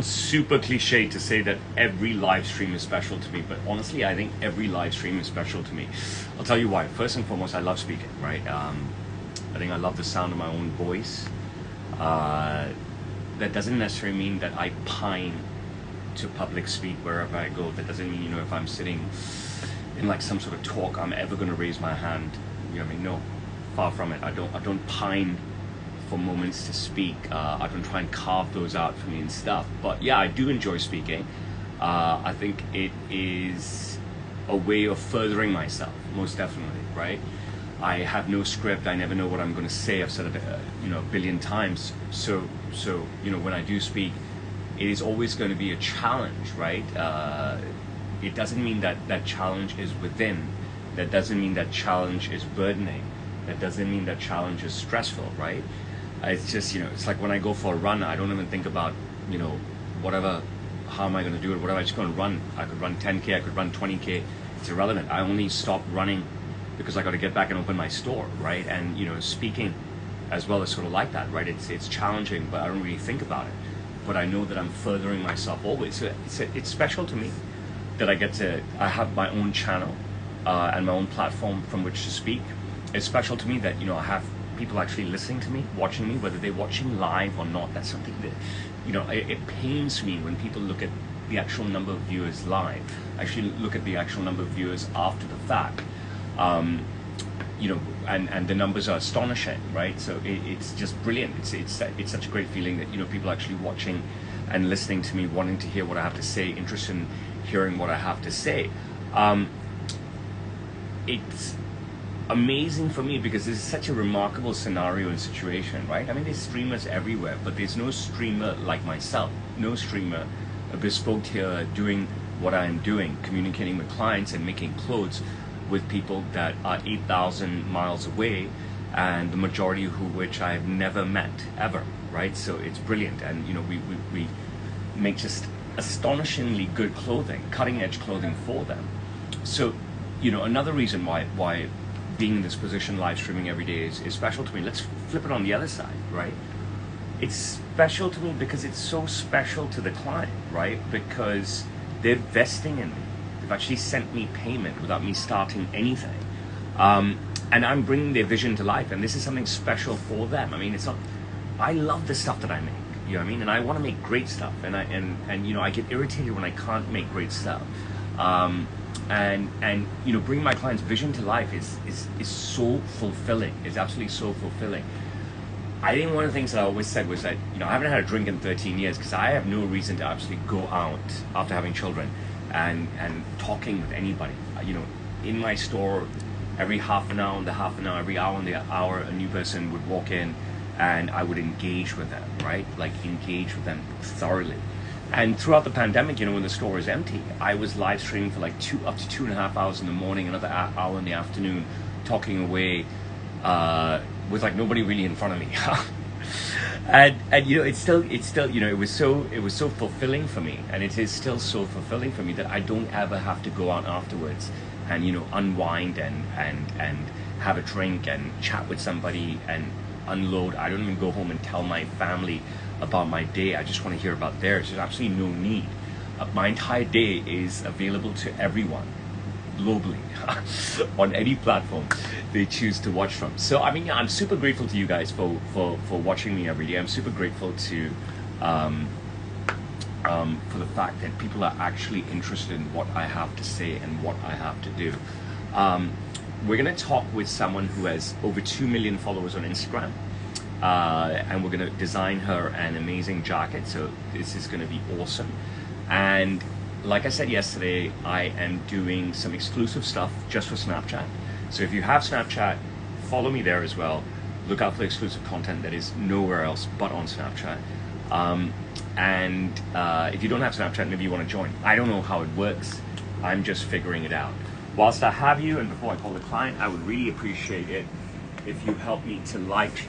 Super cliche to say that every live stream is special to me, but honestly, I think every live stream is special to me. I'll tell you why. First and foremost, I love speaking, right? I think I love the sound of my own voice. Uh, that doesn't necessarily mean that I pine to public speak wherever I go. That doesn't mean, if I'm sitting in like some sort of talk, I'm ever going to raise my hand. You know what I mean? No, far from it. I don't pine for moments to speak. I don't try and carve those out for me and stuff. But yeah, I do enjoy speaking. I think it is a way of furthering myself, most definitely, right? I have no script. I never know what I'm going to say. I've said it, a billion times. So when I do speak, it is always going to be a challenge, right? It doesn't mean that that challenge is within. That doesn't mean that challenge is burdening. That doesn't mean that challenge is stressful, right? It's just, it's like when I go for a run, I don't even think about, whatever, how am I going to do it, whatever. I just go and run. I could run 10K, I could run 20K. It's irrelevant. I only stop running because I got to get back and open my store, right? And, speaking as well is sort of like that, right? It's challenging, but I don't really think about it. But I know that I'm furthering myself always. So it's special to me that I have my own channel and my own platform from which to speak. It's special to me that, I have people actually listening to me, watching me, whether they're watching live or not. That's something that, it pains me when people look at the actual number of viewers live. Actually look at the actual number of viewers after the fact. And the numbers are astonishing, right? So it's just brilliant. It's such a great feeling that, people are actually watching and listening to me, wanting to hear what I have to say, interested in hearing what I have to say. It's amazing for me because this is such a remarkable scenario and situation, right? I mean, there's streamers everywhere, but there's no streamer like myself, no streamer bespoke here doing what I'm doing, communicating with clients and making clothes with people that are 8,000 miles away, and the majority of which I've never met ever, right? So it's brilliant. And we make just astonishingly good clothing, cutting edge clothing for them. So another reason why being in this position, live streaming every day is special to me. Let's flip it on the other side, right? It's special to me because it's so special to the client, right? Because they're investing in me. They've actually sent me payment without me starting anything. And I'm bringing their vision to life, and this is something special for them. I mean, I love the stuff that I make, you know what I mean? And I want to make great stuff, and I get irritated when I can't make great stuff. And bringing my client's vision to life is so fulfilling. It's absolutely so fulfilling. I think one of the things that I always said was that I haven't had a drink in 13 years because I have no reason to actually go out after having children and talking with anybody. In my store, every half an hour, every hour on the hour, a new person would walk in, and I would engage with them, right? Like engage with them thoroughly. And throughout the pandemic, when the store was empty, I was live streaming for like up to 2.5 hours in the morning, another hour in the afternoon, talking away with like nobody really in front of me. and it's still it was so fulfilling for me, and it is still so fulfilling for me that I don't ever have to go out afterwards and unwind and have a drink and chat with somebody and unload. I don't even go home and tell my family about my day. I just want to hear about theirs. There's absolutely no need. My entire day is available to everyone globally on any platform they choose to watch from. So I mean, I'm super grateful to you guys for watching me every day. I'm super grateful to for the fact that people are actually interested in what I have to say and what I have to do. We're going to talk with someone who has over 2 million followers on Instagram. And we're going to design her an amazing jacket, so this is going to be awesome. And like I said yesterday, I am doing some exclusive stuff just for Snapchat. So if you have Snapchat, follow me there as well. Look out for exclusive content that is nowhere else but on Snapchat. And if you don't have Snapchat, maybe you want to join. I don't know how it works. I'm just figuring it out. Whilst I have you, and before I call the client, I would really appreciate it if you help me to like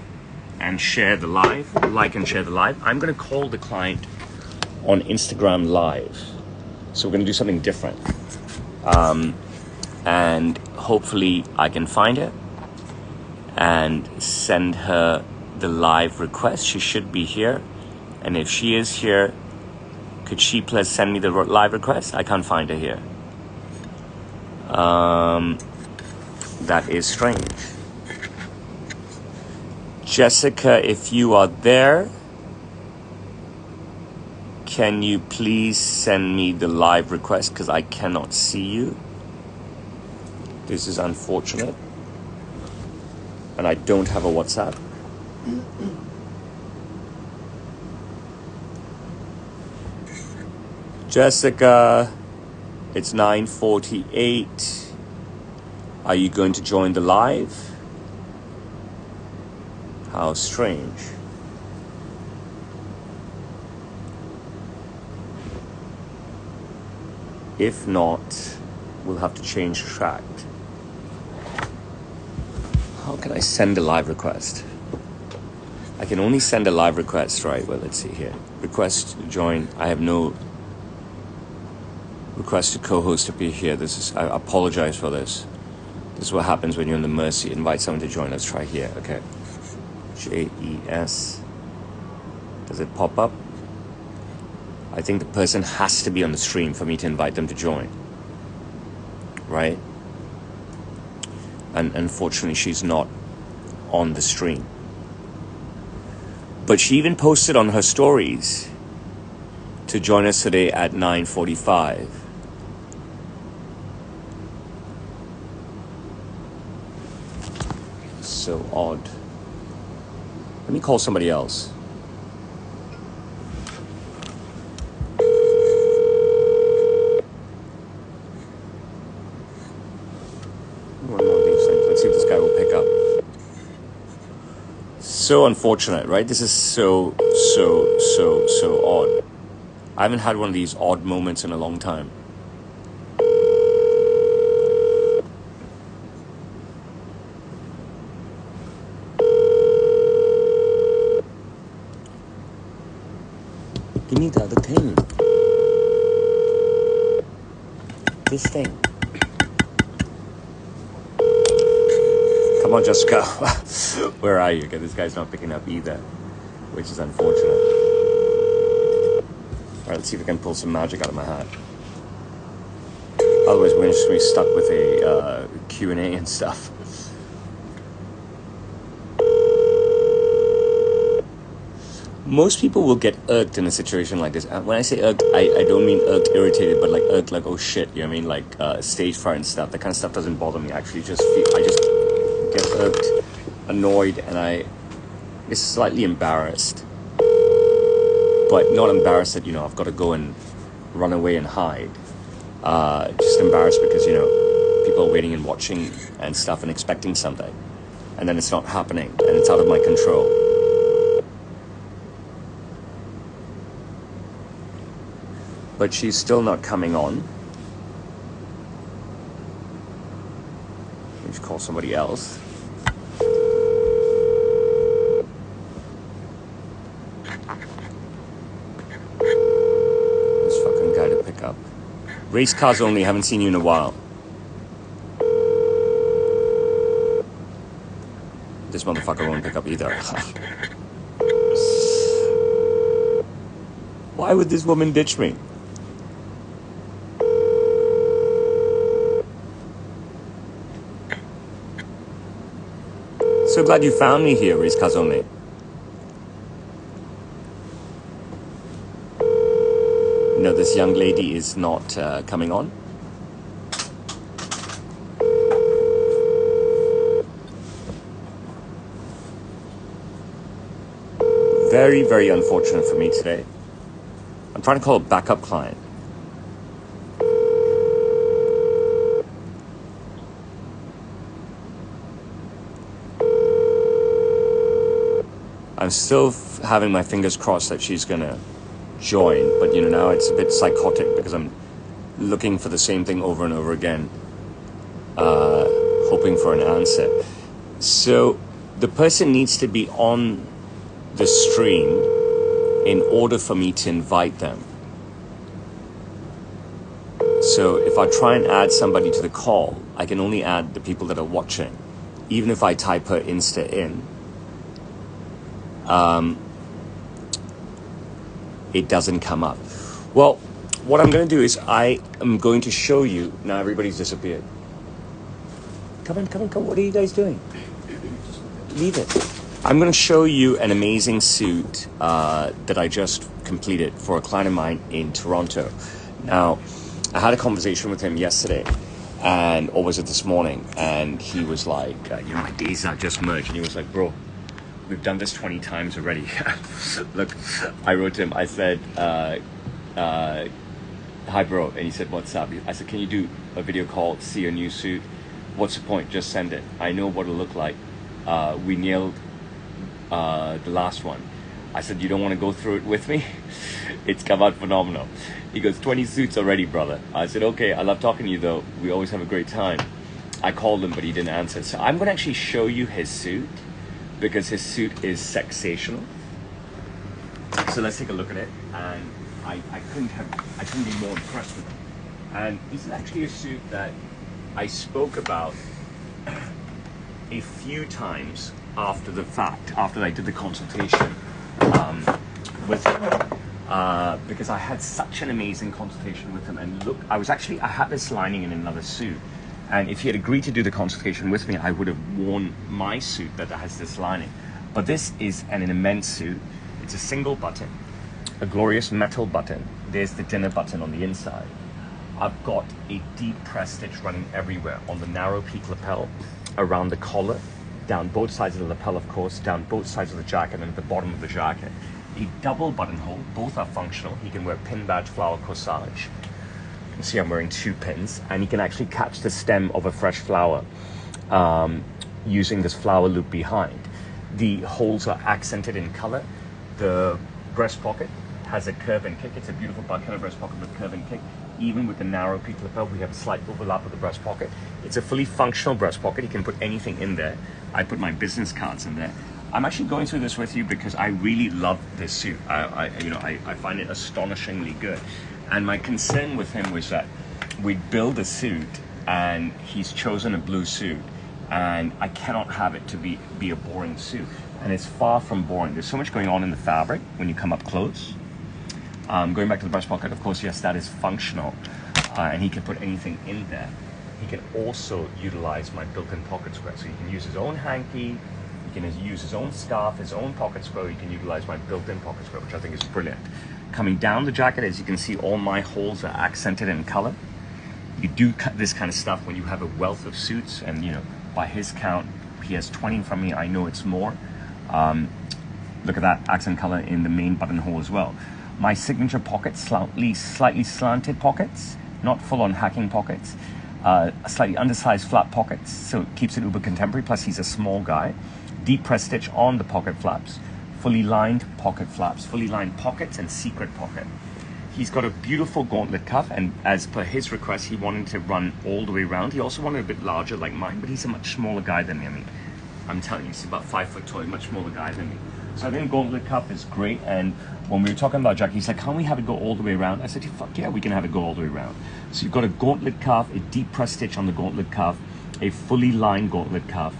and share the live. I'm going to call the client on Instagram Live. So we're going to do something different. And hopefully I can find her and send her the live request. She should be here. And if she is here, Could she please send me the live request? I can't find her here. That is strange. Jessica, if you are there, can you please send me the live request because I cannot see you? This is unfortunate. And I don't have a WhatsApp. Jessica, it's 9:48. Are you going to join the live? How strange. If not, we'll have to change track. How can I send a live request? I can only send a live request, right? Well, let's see here. Request to join. I have no request to co-host appear here. I apologize for this. This is what happens when you're in the Mercy. Invite someone to join. Let's try here. Okay. JES. Does it pop up? I think the person has to be on the stream for me to invite them to join. Right? And unfortunately, she's not on the stream. But she even posted on her stories to join us today at 9:45. So odd. Let me call somebody else. One more of these things. Let's see if this guy will pick up. So unfortunate, right? This is so odd. I haven't had one of these odd moments in a long time. Give me the other thing. This thing. Come on, Jessica. Where are you? Okay, this guy's not picking up either, which is unfortunate. All right, let's see if I can pull some magic out of my hat. Otherwise, we're just going to be stuck with a Q&A and stuff. Most people will get irked in a situation like this. When I say irked, I don't mean irked, irritated, but like irked, like, oh shit, you know what I mean? Like stage fright and stuff. That kind of stuff doesn't bother me. Actually, I just get irked, annoyed, and I get slightly embarrassed. But not embarrassed that, I've got to go and run away and hide. Just embarrassed because, people are waiting and watching and stuff and expecting something. And then it's not happening and it's out of my control. But she's still not coming on. Let's call somebody else. This fucking guy to pick up. Race cars only, haven't seen you in a while. This motherfucker won't pick up either. Why would this woman ditch me? So glad you found me here, Riz Kazome. No, this young lady is not coming on. Very, very unfortunate for me today. I'm trying to call a backup client. I'm still having my fingers crossed that she's gonna join, but now it's a bit psychotic because I'm looking for the same thing over and over again, hoping for an answer. So the person needs to be on the stream in order for me to invite them. So if I try and add somebody to the call, I can only add the people that are watching. Even if I type her Insta in, it doesn't come up, Well, what I'm going to do is I am going to show you. Now everybody's disappeared. Come on, come on, come on. What are you guys doing? Leave it. I'm going to show you an amazing suit that I just completed for a client of mine in Toronto. Now, I had a conversation with him yesterday, or was it this morning? And he was like, my days are just merged. And he was like, bro, we've done this 20 times already. Look, I wrote to him. I said, hi, bro. And he said, what's up? I said, can you do a video call, see your new suit? What's the point? Just send it. I know what it'll look like. We nailed the last one. I said, you don't want to go through it with me? It's come out phenomenal. He goes, 20 suits already, brother. I said, okay, I love talking to you though. We always have a great time. I called him, but he didn't answer. So I'm going to actually show you his suit because his suit is sensational. So let's take a look at it. And I couldn't be more impressed with it. And this is actually a suit that I spoke about a few times after the fact, after I did the consultation with him, because I had such an amazing consultation with him. And look, I had this lining in another suit, and if he had agreed to do the consultation with me, I would have worn my suit that has this lining. But this is an immense suit. It's a single button, a glorious metal button. There's the dinner button on the inside. I've got a deep press stitch running everywhere on the narrow peak lapel, around the collar, down both sides of the lapel, of course, down both sides of the jacket, and at the bottom of the jacket. A double buttonhole, both are functional. He can wear pin badge, flower, corsage. You can see I'm wearing 2 pins, and he can actually catch the stem of a fresh flower using this flower loop behind. The holes are accented in color. The breast pocket has a curve and kick. It's a beautiful buckle breast pocket with curve and kick. Even with the narrow peak lapel, we have a slight overlap of the breast pocket. It's a fully functional breast pocket. You can put anything in there. I put my business cards in there. I'm actually going through this with you because I really love this suit. I find it astonishingly good. And my concern with him was that we'd build a suit and he's chosen a blue suit, and I cannot have it to be a boring suit. And it's far from boring. There's so much going on in the fabric when you come up close. Going back to the breast pocket, of course, yes, that is functional, and he can put anything in there. He can also utilize my built-in pocket square, so he can use his own hanky, he can use his own scarf, his own pocket square. He can utilize my built-in pocket square, which I think is brilliant. Coming down the jacket, as you can see, all my holes are accented in color. You do this kind of stuff when you have a wealth of suits, and by his count, he has 20 from me. I know it's more. Look at that accent color in the main buttonhole as well. My signature pockets, slightly slanted pockets, not full-on hacking pockets, slightly undersized flat pockets, so it keeps it uber contemporary, plus he's a small guy. Deep press stitch on the pocket flaps, fully lined pocket flaps, fully lined pockets and secret pocket. He's got a beautiful gauntlet cuff, and as per his request, he wanted to run all the way around. He also wanted a bit larger like mine, but he's a much smaller guy than me. I mean, I'm telling you, he's about 5 foot tall, much smaller guy than me. So I think gauntlet cuff is great. And when we were talking about Jackie, he's like, can't we have it go all the way around? I said, fuck yeah, we can have it go all the way around. So you've got a gauntlet cuff, a deep press stitch on the gauntlet cuff, a fully lined gauntlet cuff,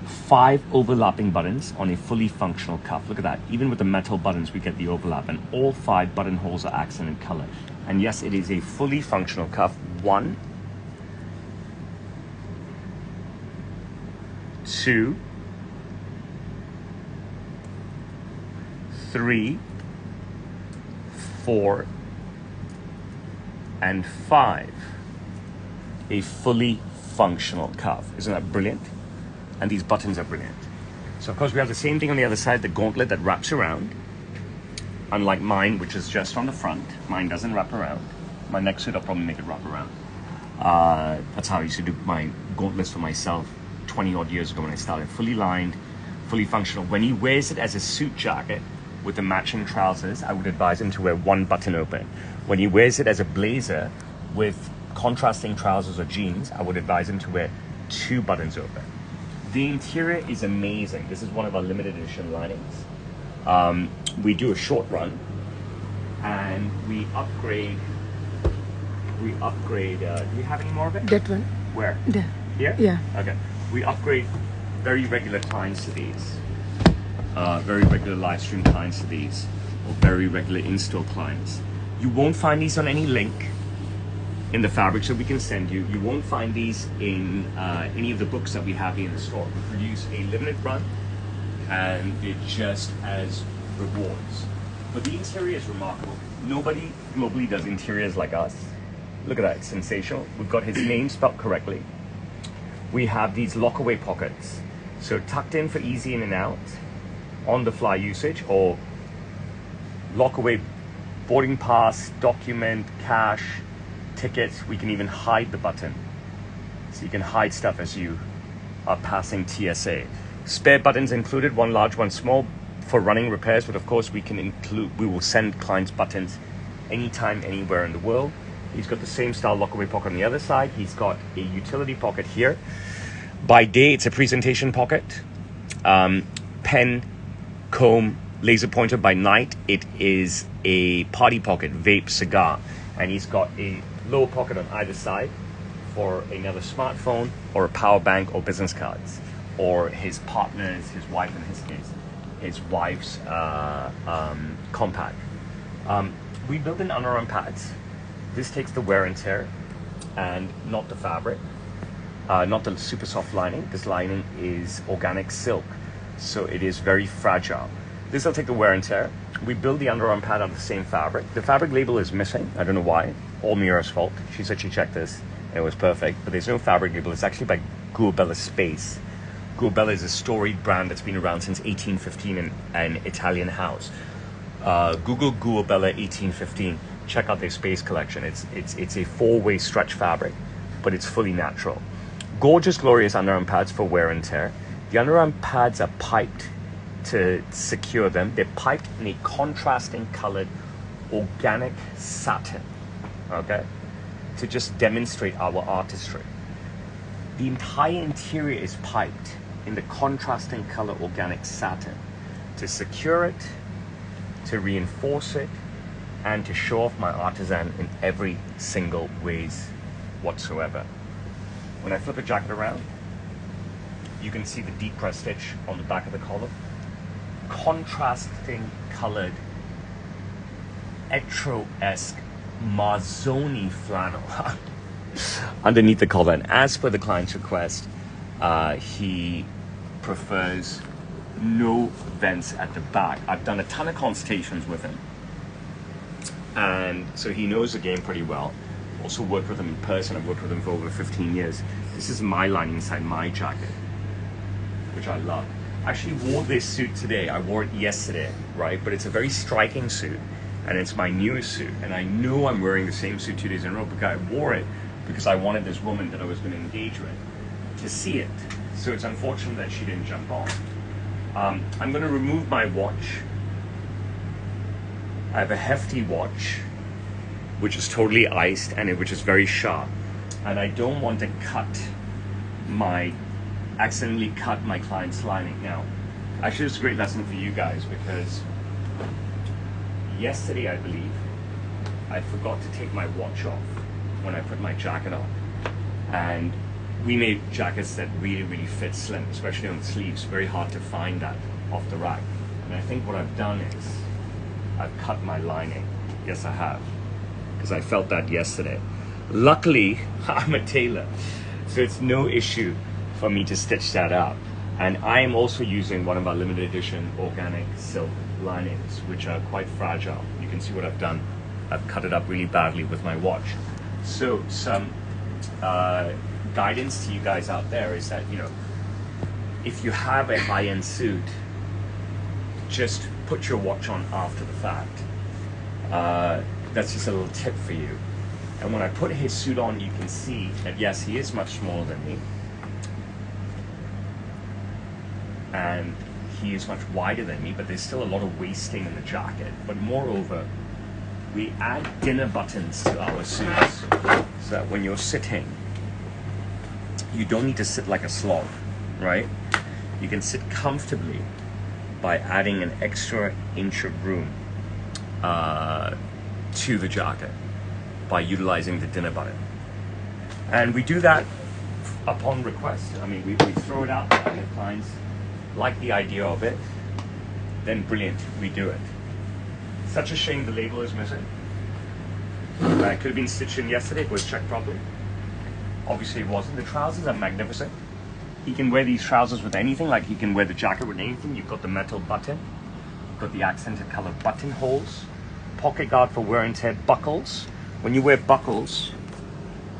5 overlapping buttons on a fully functional cuff. Look at that. Even with the metal buttons, we get the overlap, and all 5 buttonholes are accented color. And yes, it is a fully functional cuff. 1, 2, 3, 4, and 5. A fully functional cuff. Isn't that brilliant? And these buttons are brilliant. So of course we have the same thing on the other side, the gauntlet that wraps around. Unlike mine, which is just on the front. Mine doesn't wrap around. My next suit I'll probably make it wrap around. That's how I used to do my gauntlets for myself 20 odd years ago when I started. Fully lined, fully functional. When he wears it as a suit jacket with the matching trousers, I would advise him to wear 1 button open. When he wears it as a blazer with contrasting trousers or jeans, I would advise him to wear 2 buttons open. The interior is amazing. This is one of our limited edition linings. We do a short run, and we upgrade. Do we have any more of it? That one. Where? There. Here? Yeah. Okay. We upgrade very regular clients to these. Very regular live stream clients to these, or very regular in-store clients. You won't find these on any link in the fabrics that we can send you. You won't find these in any of the books that we have here in the store. We produce a limited run, and they're just as rewards. But the interior is remarkable. Nobody globally does interiors like us. Look at that, it's sensational. We've got his name spelled correctly. We have these lockaway pockets. So tucked in for easy in and out, on the fly usage, or lockaway boarding pass, document, cash, tickets. We can even hide the button. So you can hide stuff as you are passing TSA. Spare buttons included, one large, one small, for running repairs, but of course we will send clients buttons anytime, anywhere in the world. He's got the same style lockaway pocket on the other side. He's got a utility pocket here. By day, it's a presentation pocket. Pen, comb, laser pointer. By night, it is a party pocket, vape, cigar. And he's got a lower pocket on either side for another smartphone or a power bank or business cards, or his partner's, his wife in his case, his wife's compact. We built in underarm pads. This takes the wear and tear, and not the fabric, not the super soft lining. This lining is organic silk, so it is very fragile. This will take the wear and tear. We build the underarm pad on the same fabric. The fabric label is missing. I don't know why. All Mira's fault. She said she checked this and it was perfect, but there's no fabric label. It's actually by Guabella Space. Guabella is a storied brand that's been around since 1815 in an Italian house. Google Guabella 1815. Check out their space collection. It's a 4-way stretch fabric, but it's fully natural. Gorgeous, glorious underarm pads for wear and tear. The underarm pads are piped to secure them. They're piped in a contrasting colored organic satin, okay, to just demonstrate our artistry. The entire interior is piped in the contrasting color organic satin to secure it, to reinforce it, and to show off my artisan in every single ways whatsoever. When I flip the jacket around, you can see the deep press stitch on the back of the collar. Contrasting colored Etro-esque Marzoni flannel underneath the collar. And as per the client's request, he prefers no vents at the back. I've done a ton of consultations with him, and so he knows the game pretty well. Also worked with him in person. I've worked with him for over 15 years. This is my lining inside my jacket, which I love. I actually wore this suit today. I wore it yesterday, right? But it's a very striking suit, and it's my newest suit. And I know I'm wearing the same suit 2 days in a row because I wore it because I wanted this woman that I was going to engage with to see it. So it's unfortunate that she didn't jump on. I'm going to remove my watch. I have a hefty watch, which is totally iced and which is very sharp. And I don't want to accidentally cut my client's lining. Now, actually, it's a great lesson for you guys because yesterday, I believe, I forgot to take my watch off when I put my jacket on. And we made jackets that really, really fit slim, especially on the sleeves. Very hard to find that off the rack. And I think what I've done is I've cut my lining. Yes, I have, because I felt that yesterday. Luckily, I'm a tailor, so it's no issue for me to stitch that up. And I am also using one of our limited edition organic silk linings, which are quite fragile. You can see what I've done. I've cut it up really badly with my watch. So some guidance to you guys out there is that, if you have a high-end suit, just put your watch on after the fact. That's just a little tip for you. And when I put his suit on, you can see that yes, he is much smaller than me, and he is much wider than me, but there's still a lot of wasting in the jacket. But moreover, we add dinner buttons to our suits so that when you're sitting, you don't need to sit like a slob, right? You can sit comfortably by adding an extra inch of room to the jacket by utilizing the dinner button. And we do that upon request. I mean, we throw it out there, and if clients like the idea of it, then brilliant, we do it. Such a shame the label is missing. It could have been stitched in yesterday. It was checked properly. Obviously, it wasn't. The trousers are magnificent. He can wear these trousers with anything. Like he can wear the jacket with anything. You've got the metal button. You've got the accented color buttonholes. Pocket guard for wear and tear. Buckles. When you wear buckles,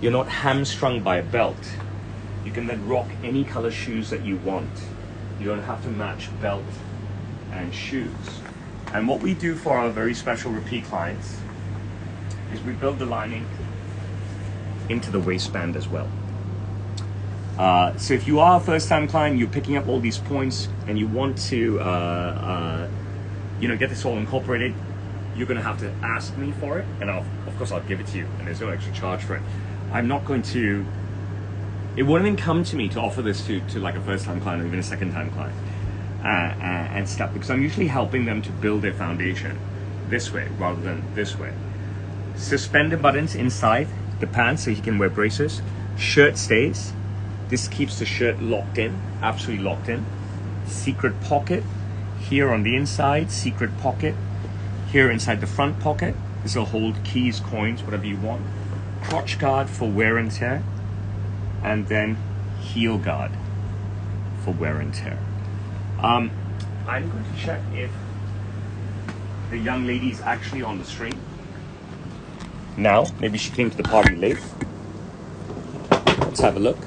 you're not hamstrung by a belt. You can then rock any color shoes that you want. You don't have to match belt and shoes. And what we do for our very special repeat clients is we build the lining into the waistband as well. So if you are a first-time client, you're picking up all these points and you want to get this all incorporated, you're going to have to ask me for it, and of course I'll give it to you, and there's no extra charge for it. I'm not going to, it wouldn't even come to me to offer this to like a first-time client or even a second-time client and stuff, because I'm usually helping them to build their foundation this way rather than this way. Suspender buttons inside the pants so he can wear braces. Shirt stays. This keeps the shirt locked in, absolutely locked in. Secret pocket here on the inside, secret pocket here inside the front pocket. This will hold keys, coins, whatever you want. Crotch guard for wear and tear, and then heel guard for wear and tear. I'm going to check if the young lady is actually on the stream now. Maybe she came to the party late. Let's have a look.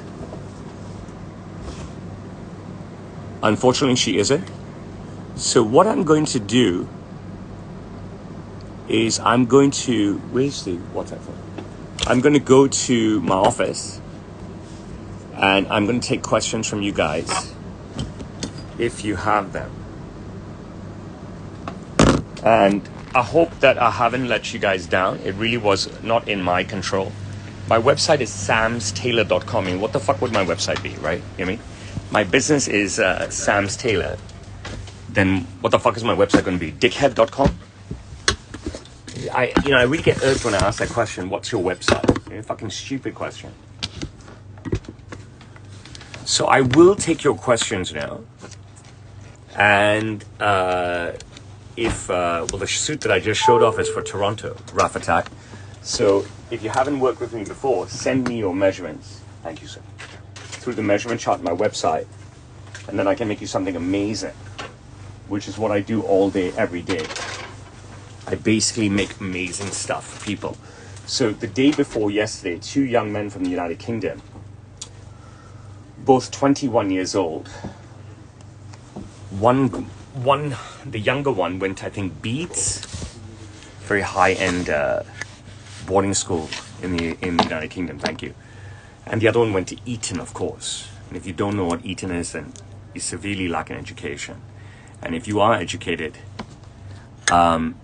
Unfortunately, she isn't. So what I'm going to do is I'm going to, where's the WhatsApp phone? I'm going to go to my office and I'm going to take questions from you guys if you have them. And I hope that I haven't let you guys down. It really was not in my control. My website is samstailor.com. I mean, what the fuck would my website be, right? You know what I mean? My business is Sam's Tailor. Then what the fuck is my website going to be? Dickhead.com? I really get irked when I ask that question. What's your website? A fucking stupid question. So I will take your questions now. And the suit that I just showed off is for Toronto, Rough Attack. So if you haven't worked with me before, send me your measurements. Thank you, sir. Through the measurement chart on my website. And then I can make you something amazing, which is what I do all day, every day. I basically make amazing stuff for people. So the day before yesterday, 2 young men from the United Kingdom, both 21 years old. The younger one went, I think, Beats, very high-end boarding school in the United Kingdom. Thank you. And the other one went to Eton, of course. And if you don't know what Eton is, then you severely lack in education. And if you are educated, and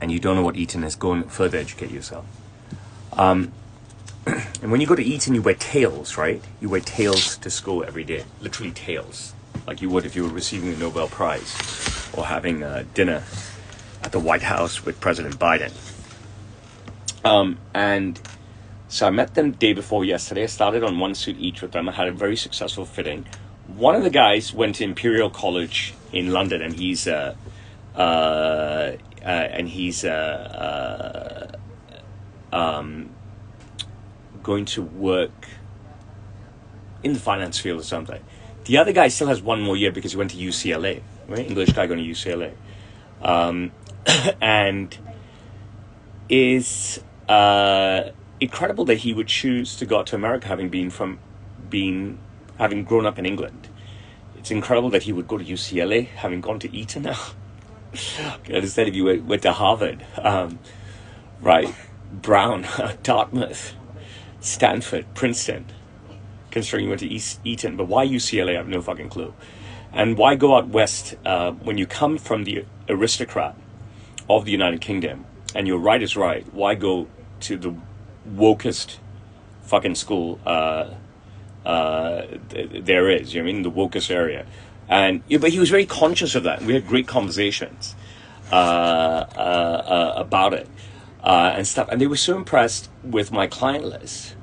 you don't know what Eton is, go and further educate yourself. And when you go to Eton, you wear tails, right? You wear tails to school every day, literally tails, like you would if you were receiving a Nobel Prize or having dinner at the White House with President Biden. And so I met them the day before yesterday. I started on 1 suit each with them. I had a very successful fitting. One of the guys went to Imperial College in London, and he's going to work in the finance field or something. The other guy still has 1 more year because he went to UCLA, right? English guy going to UCLA, and is incredible that he would choose to go out to America, having grown up in England. It's incredible that he would go to UCLA, having gone to Eton now. Instead, if you went to Harvard, right, Brown, Dartmouth, Stanford, Princeton, considering you went to Eton, but why UCLA? I have no fucking clue. And why go out west when you come from the aristocrat of the United Kingdom, and your right is right? Why go to the wokest fucking school there is? You know what I mean? The wokest area. And but he was very conscious of that. We had great conversations about it and stuff. And they were so impressed with my client list,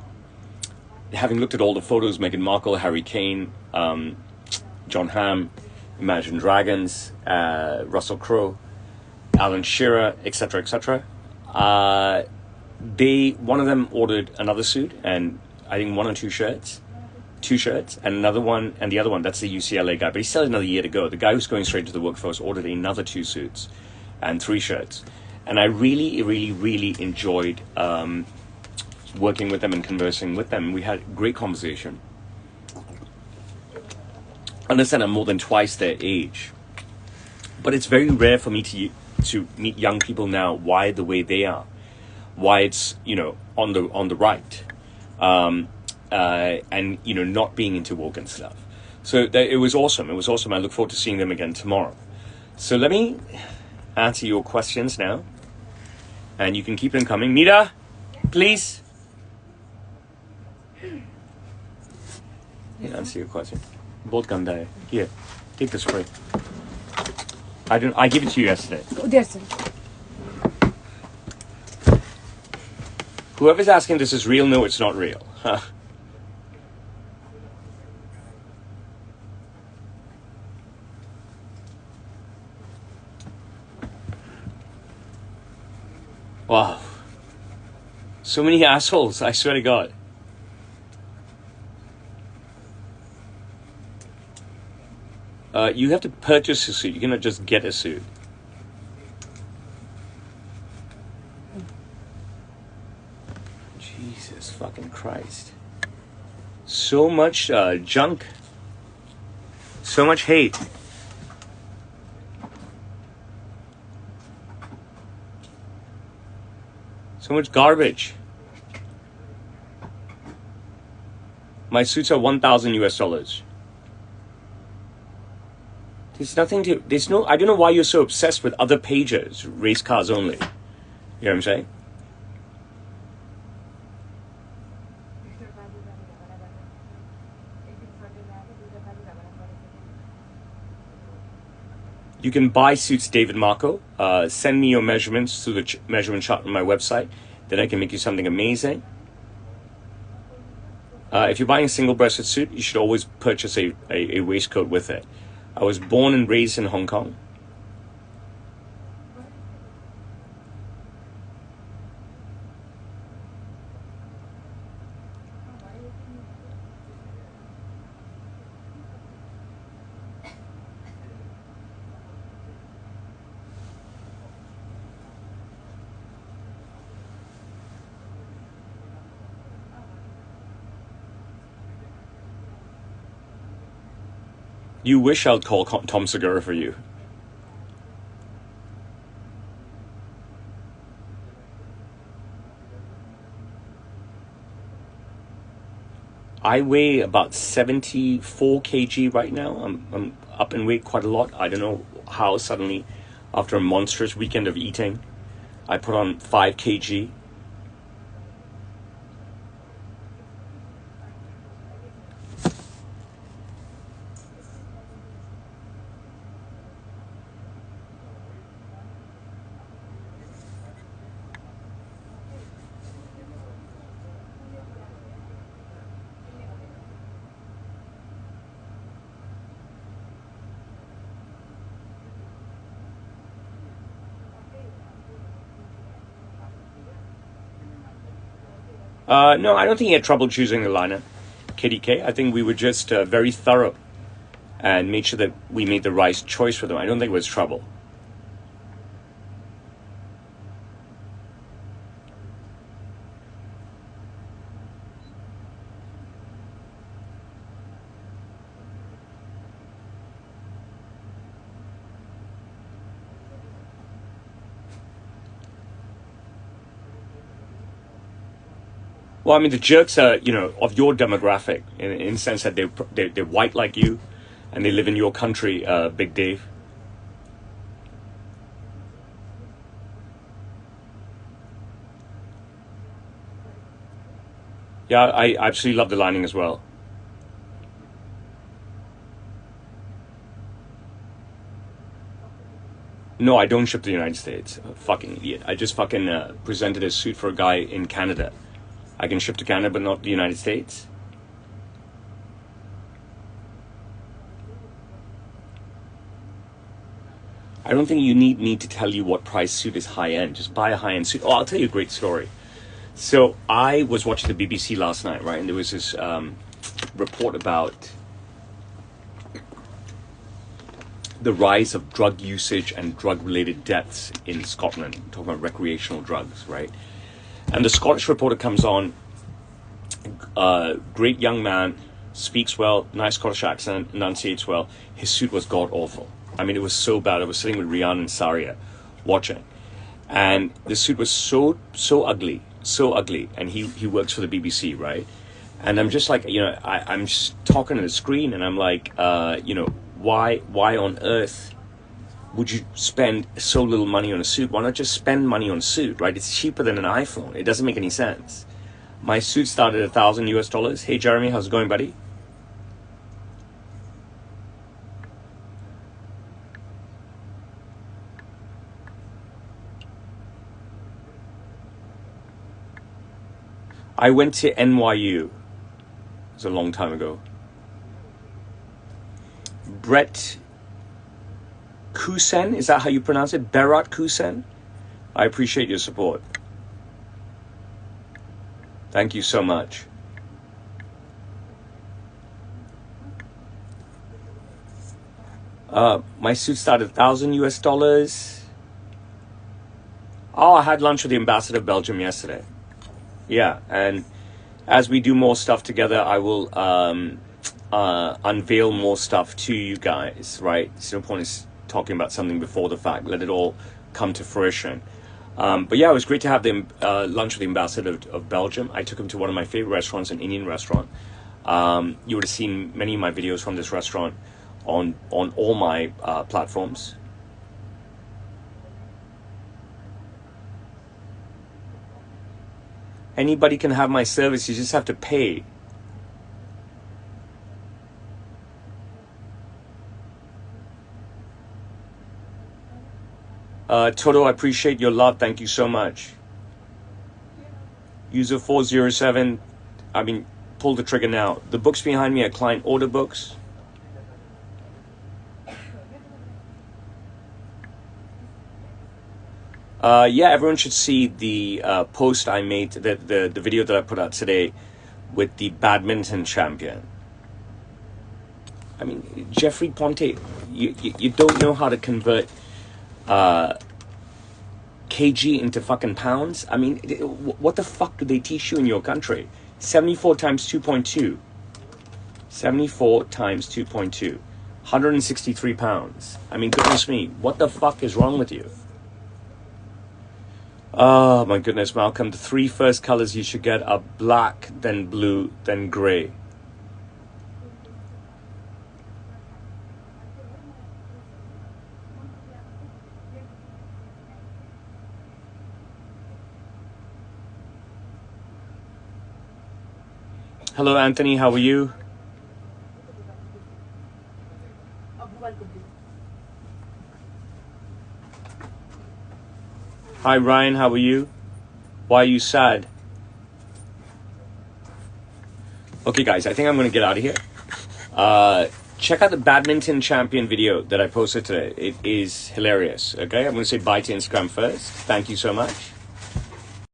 having looked at all the photos: Meghan Markle, Harry Kane, John Hamm, Imagine Dragons, Russell Crowe, Alan Shearer, etc., etc. One of them ordered another suit, and I think one or two shirts, and another one, and the other one, that's the UCLA guy, but he still had another year to go. The guy who's going straight to the workforce ordered another 2 suits and 3 shirts. And I really, really, really enjoyed working with them and conversing with them. We had great conversation. Understand I'm more than twice their age, but it's very rare for me to meet young people now wired the way they are, why it's, you know, on the right, and, you know, not being into woke and stuff. So it was awesome. It was awesome. I look forward to seeing them again tomorrow. So let me answer your questions now, and you can keep them coming. Mira, please. Yeah, answer your question. Both ganda hai. Here, take the spray. I gave it to you yesterday. Yes, sir. Whoever's asking this is real, no, it's not real. Huh. Wow. So many assholes, I swear to God. You have to purchase a suit. You cannot just get a suit. Jesus fucking Christ. So much junk. So much hate. So much garbage. My suits are $1,000 US. I don't know why you're so obsessed with other pages, race cars only. You know what I'm saying? You can buy suits, David Marco. Send me your measurements through the measurement chart on my website. Then I can make you something amazing. If you're buying a single-breasted suit, you should always purchase a waistcoat with it. I was born and raised in Hong Kong. You wish I'd call Tom Segura for you. I weigh about 74 kg right now. I'm up in weight quite a lot. I don't know how suddenly, after a monstrous weekend of eating, I put on 5 kg. No, I don't think he had trouble choosing the liner, KDK. I think we were just very thorough and made sure that we made the right choice for them. I don't think it was trouble. Well, I mean, the jerks are, you know, of your demographic in the sense that they're white like you, and they live in your country, Big Dave. Yeah, I absolutely love the lining as well. No, I don't ship to the United States. Fucking idiot. I just fucking presented a suit for a guy in Canada. I can ship to Canada, but not the United States. I don't think you need me to tell you what price suit is high end. Just buy a high end suit. Oh, I'll tell you a great story. So I was watching the BBC last night, right? And there was this report about the rise of drug usage and drug-related deaths in Scotland. I'm talking about recreational drugs, right? And the Scottish reporter comes on, great young man, speaks well, nice Scottish accent, enunciates well. His suit was god-awful. I mean, it was so bad. I was sitting with Rian and Saria watching. And the suit was so ugly, and he works for the BBC, right? And I'm just like, I'm just talking to the screen, and I'm like, why on earth would you spend so little money on a suit? Why not just spend money on a suit, right? It's cheaper than an iPhone. It doesn't make any sense. My suit started at $1,000 US. Hey, Jeremy, how's it going, buddy? I went to NYU. It was a long time ago. Brett Kusen, is that how you pronounce it? Berat Kusen? I appreciate your support. Thank you so much. My suit started $1,000 US. Oh, I had lunch with the ambassador of Belgium yesterday. Yeah, and as we do more stuff together, I will unveil more stuff to you guys, right? There's no point in talking about something before the fact. Let it all come to fruition. But yeah, it was great to have the lunch with the ambassador of Belgium. I took him to one of my favorite restaurants, an Indian restaurant. You would have seen many of my videos from this restaurant on all my platforms. Anybody can have my service, you just have to pay. Toto, I appreciate your love. Thank you so much. User 407, pull the trigger now. The books behind me are client order books. Yeah, everyone should see the post I made, the video that I put out today with the badminton champion. I mean, Jeffrey Ponte, you don't know how to convert kg into fucking pounds? I mean, what the fuck do they teach you in your country? 74 times 2.2. 74 times 2.2. 163 pounds. I mean, goodness me, what the fuck is wrong with you? Oh my goodness, Malcolm. The 3 first colors you should get are black, then blue, then gray. Hello, Anthony. How are you? Hi, Ryan. How are you? Why are you sad? Okay, guys. I think I'm going to get out of here. Check out the badminton champion video that I posted today. It is hilarious. Okay, I'm going to say bye to Instagram first. Thank you so much.